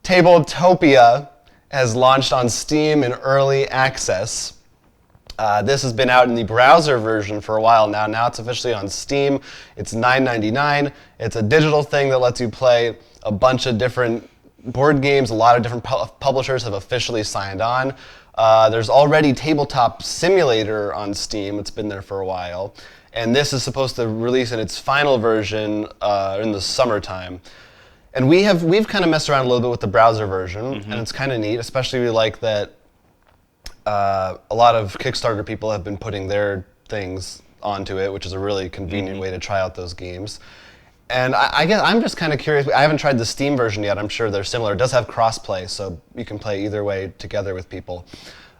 Tabletopia has launched on Steam in early access. This has been out in the browser version for a while now. Now it's officially on Steam. It's $9.99. It's a digital thing that lets you play a bunch of different board games. A lot of different publishers have officially signed on. There's already Tabletop Simulator on Steam. It's been there for a while. And this is supposed to release in its final version in the summertime. And we've kind of messed around a little bit with the browser version, and it's kind of neat, especially we like that a lot of Kickstarter people have been putting their things onto it, which is a really convenient way to try out those games. And I guess I'm just kind of curious. I haven't tried the Steam version yet. I'm sure they're similar. It does have cross-play, so you can play either way together with people.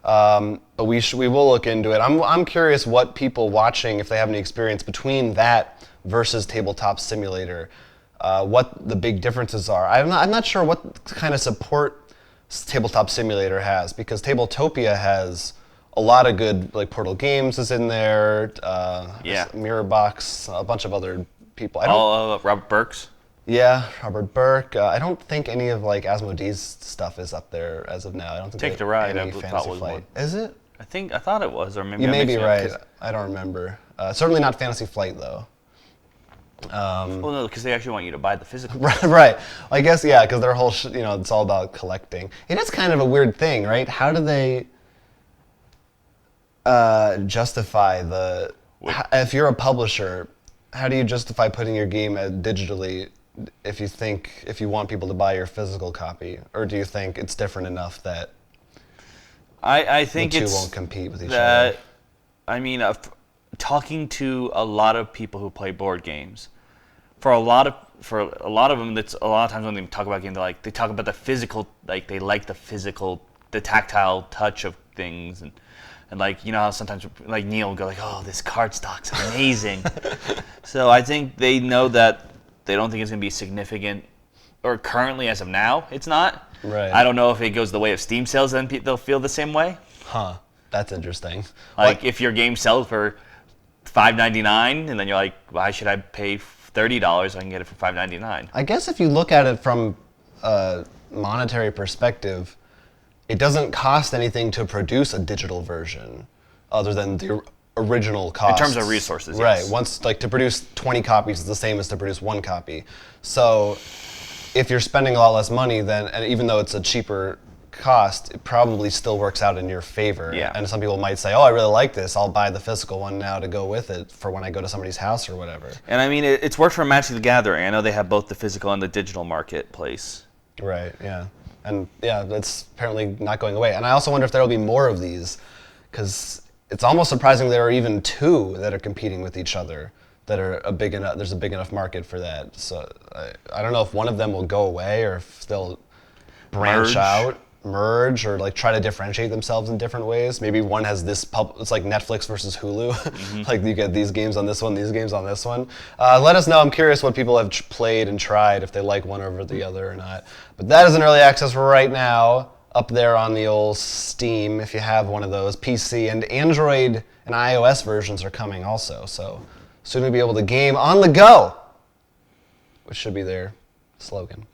But we will look into it. I'm curious what people watching, if they have any experience between that versus Tabletop Simulator, what the big differences are. I'm not sure what kind of support Tabletop Simulator has, because Tabletopia has a lot of good, like Portal Games is in there, Mirrorbox, a bunch of other people. Robert Burks? Yeah, Robert Burke. I don't think any of like Asmodee's stuff is up there as of now. I don't think Take the Ride, any I thought Fantasy was Flight. one. Is it? I thought it was, or maybe You I may be mixed it up, right. 'cause- I don't remember. Certainly not Fantasy Flight though. Well, no, because they actually want you to buy the physical. Right. I guess, yeah, because their whole, it's all about collecting. It is kind of a weird thing, right? How do they justify if you're a publisher, how do you justify putting your game digitally if you want people to buy your physical copy? Or do you think it's different enough that I think the two it's won't compete with each other? I mean, talking to a lot of people who play board games, for a lot of them, that's a lot of times when they talk about games, they talk about the physical, they like the tactile touch of things, and how sometimes Neil will go oh, this card stock's amazing. So I think they know that they don't think it's going to be significant, or currently as of now, it's not. Right. I don't know if it goes the way of Steam sales, then they'll feel the same way. Huh. That's interesting. If your game sells for $5.99, and then you're like, why should I pay $30? I can get it for $5.99. I guess if you look at it from a monetary perspective, it doesn't cost anything to produce a digital version other than the original cost. In terms of resources, right. yes. Once, to produce 20 copies is the same as to produce one copy. So if you're spending a lot less money, and even though it's a cheaper cost, it probably still works out in your favor. Yeah. And some people might say, oh, I really like this. I'll buy the physical one now to go with it for when I go to somebody's house or whatever. And I mean, it's worked for Magic the Gathering. I know they have both the physical and the digital marketplace. Right, yeah. And yeah, that's apparently not going away. And I also wonder if there will be more of these, because it's almost surprising there are even two that are competing with each other that are there's a big enough market for that. So I don't know if one of them will go away or if they'll branch out, merge, or try to differentiate themselves in different ways. Maybe one has this it's like Netflix versus Hulu. You get these games on this one, these games on this one. Let us know. I'm curious what people have played and tried, if they like one over the other or not. But that is in early access right now, up there on the old Steam, if you have one of those. PC and Android and iOS versions are coming also, so soon we'll be able to game on the go, which should be their slogan.